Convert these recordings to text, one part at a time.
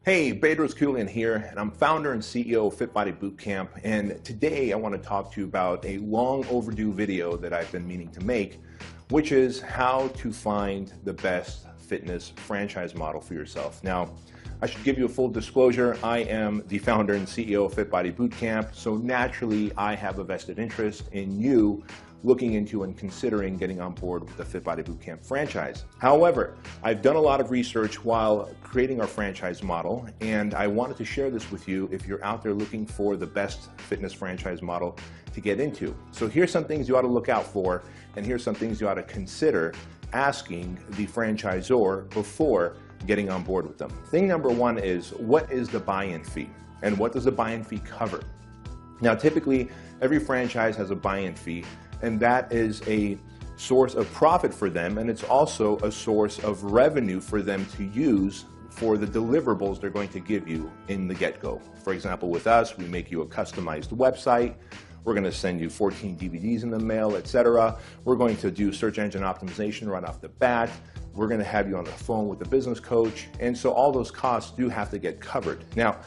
Hey, Bedros Keuilian here, and I'm founder and CEO of Fit Body Bootcamp. And today I want to talk to you about a long overdue video that I've been meaning to make, which is how to find the best fitness franchise model for yourself. Now, I should give you a full disclosure. I am the founder and CEO of Fit Body Bootcamp, so naturally I have a vested interest in you looking into and considering getting on board with the Fit Body Bootcamp franchise. However, I've done a lot of research while creating our franchise model, and I wanted to share this with you if you're out there looking for the best fitness franchise model to get into. So here's some things you ought to look out for, and here's some things you ought to consider asking the franchisor before getting on board with them. Thing number one is, what is the buy-in fee? And what does the buy-in fee cover? Now, typically, every franchise has a buy-in fee, and that is a source of profit for them, and it's also a source of revenue for them to use for the deliverables they're going to give you in the get-go. For example, with us, we make you a customized website. We're going to send you 14 DVDs in the mail, etc. We're going to do search engine optimization right off the bat. We're going to have you on the phone with the business coach, and so all those costs do have to get covered. Now,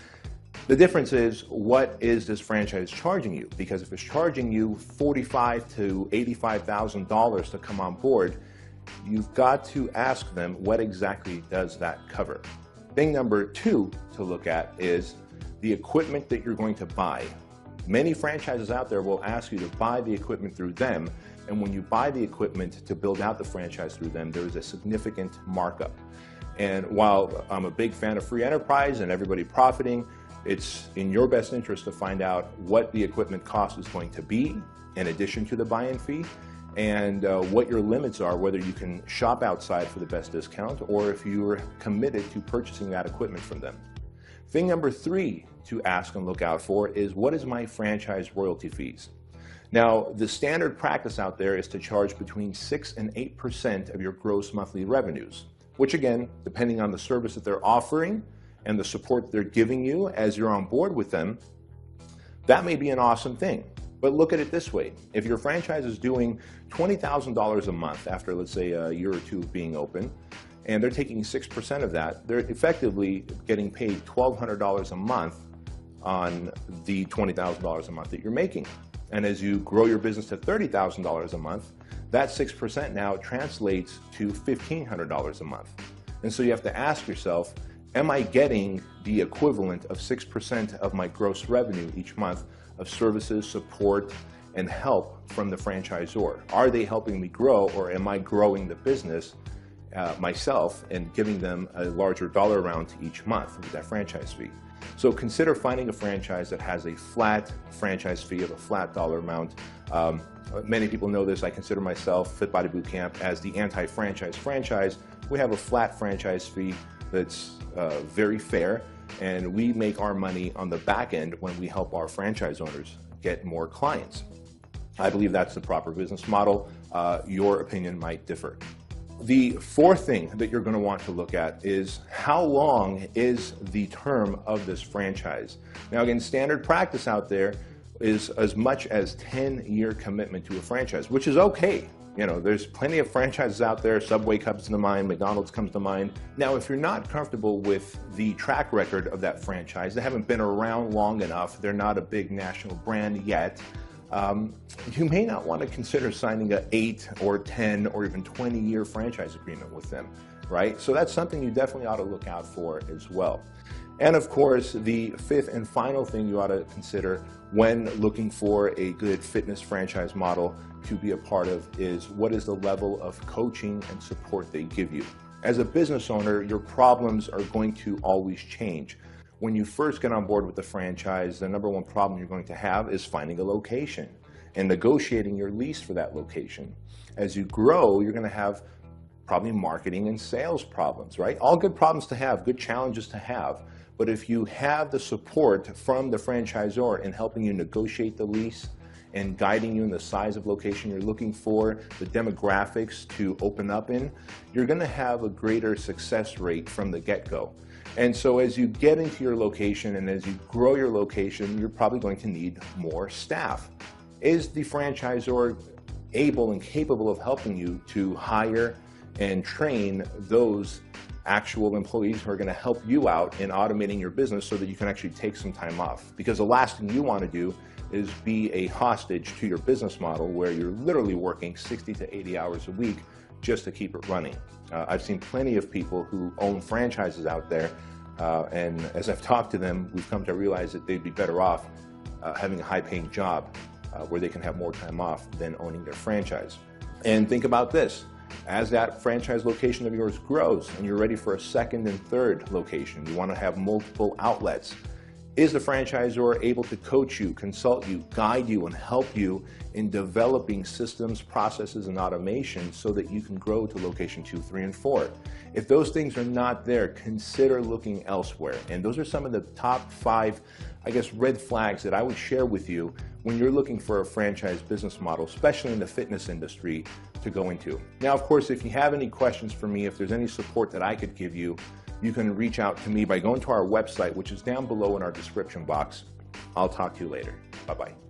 the difference is, what is this franchise charging you? Because if it's charging you $45,000 to $85,000 to come on board, you've got to ask them, what exactly does that cover? Thing number two to look at is the equipment that you're going to buy. Many franchises out there will ask you to buy the equipment through them, and when you buy the equipment to build out the franchise through them, there is a significant markup. And while I'm a big fan of free enterprise and everybody profiting, it's in your best interest to find out what the equipment cost is going to be in addition to the buy-in fee, and what your limits are, whether you can shop outside for the best discount or if you're committed to purchasing that equipment from them. Thing number three to ask and look out for is, what is my franchise royalty fees? Now, the standard practice out there is to charge between 6 and 8% of your gross monthly revenues, which again, depending on the service that they're offering and the support they're giving you as you're on board with them, that may be an awesome thing. But look at it this way. If your franchise is doing $20,000 a month after, let's say, a year or two of being open, and they're taking 6% of that, they're effectively getting paid $1,200 a month on the $20,000 a month that you're making. And as you grow your business to $30,000 a month, that 6% now translates to $1,500 a month. And so you have to ask yourself, am I getting the equivalent of 6% of my gross revenue each month of services, support, and help from the franchisor? Are they helping me grow, or am I growing the business myself and giving them a larger dollar amount each month with that franchise fee? So consider finding a franchise that has a flat franchise fee of a flat dollar amount. Many people know this. I consider myself, Fit Body Bootcamp, as the anti-franchise franchise. We have a flat franchise fee that's very fair, and we make our money on the back end when we help our franchise owners get more clients. I believe that's the proper business model. Your opinion might differ. The fourth thing that you're going to want to look at is, how long is the term of this franchise? Now again, standard practice out there is as much as 10-year commitment to a franchise, which is okay. You know, there's plenty of franchises out there. Subway comes to mind, McDonald's comes to mind. Now, if you're not comfortable with the track record of that franchise, they haven't been around long enough, they're not a big national brand yet, you may not want to consider signing an 8 or 10 or even 20-year franchise agreement with them, right? So that's something you definitely ought to look out for as well. And of course, the fifth and final thing you ought to consider when looking for a good fitness franchise model to be a part of is, what is the level of coaching and support they give you? As a business owner, your problems are going to always change. When you first get on board with the franchise, the number one problem you're going to have is finding a location and negotiating your lease for that location. As you grow, you're going to have probably marketing and sales problems, right? All good problems to have, good challenges to have. But if you have the support from the franchisor in helping you negotiate the lease and guiding you in the size of location you're looking for, the demographics to open up in, you're going to have a greater success rate from the get-go. And so as you get into your location and as you grow your location, you're probably going to need more staff. Is the franchisor able and capable of helping you to hire and train those actual employees who are going to help you out in automating your business so that you can actually take some time off. Because the last thing you want to do is be a hostage to your business model where you're literally working 60 to 80 hours a week just to keep it running. I've seen plenty of people who own franchises out there, and as I've talked to them, we've come to realize that they'd be better off having a high-paying job where they can have more time off than owning their franchise. And think about this. As that franchise location of yours grows and you're ready for a second and third location, you want to have multiple outlets. Is the franchisor able to coach you, consult you, guide you, and help you in developing systems, processes, and automation so that you can grow to location 2, 3, and 4? If those things are not there, consider looking elsewhere. And those are some of the top 5, red flags that I would share with you when you're looking for a franchise business model, especially in the fitness industry, to go into. Now, of course, if you have any questions for me, if there's any support that I could give you, you can reach out to me by going to our website, which is down below in our description box. I'll talk to you later. Bye-bye.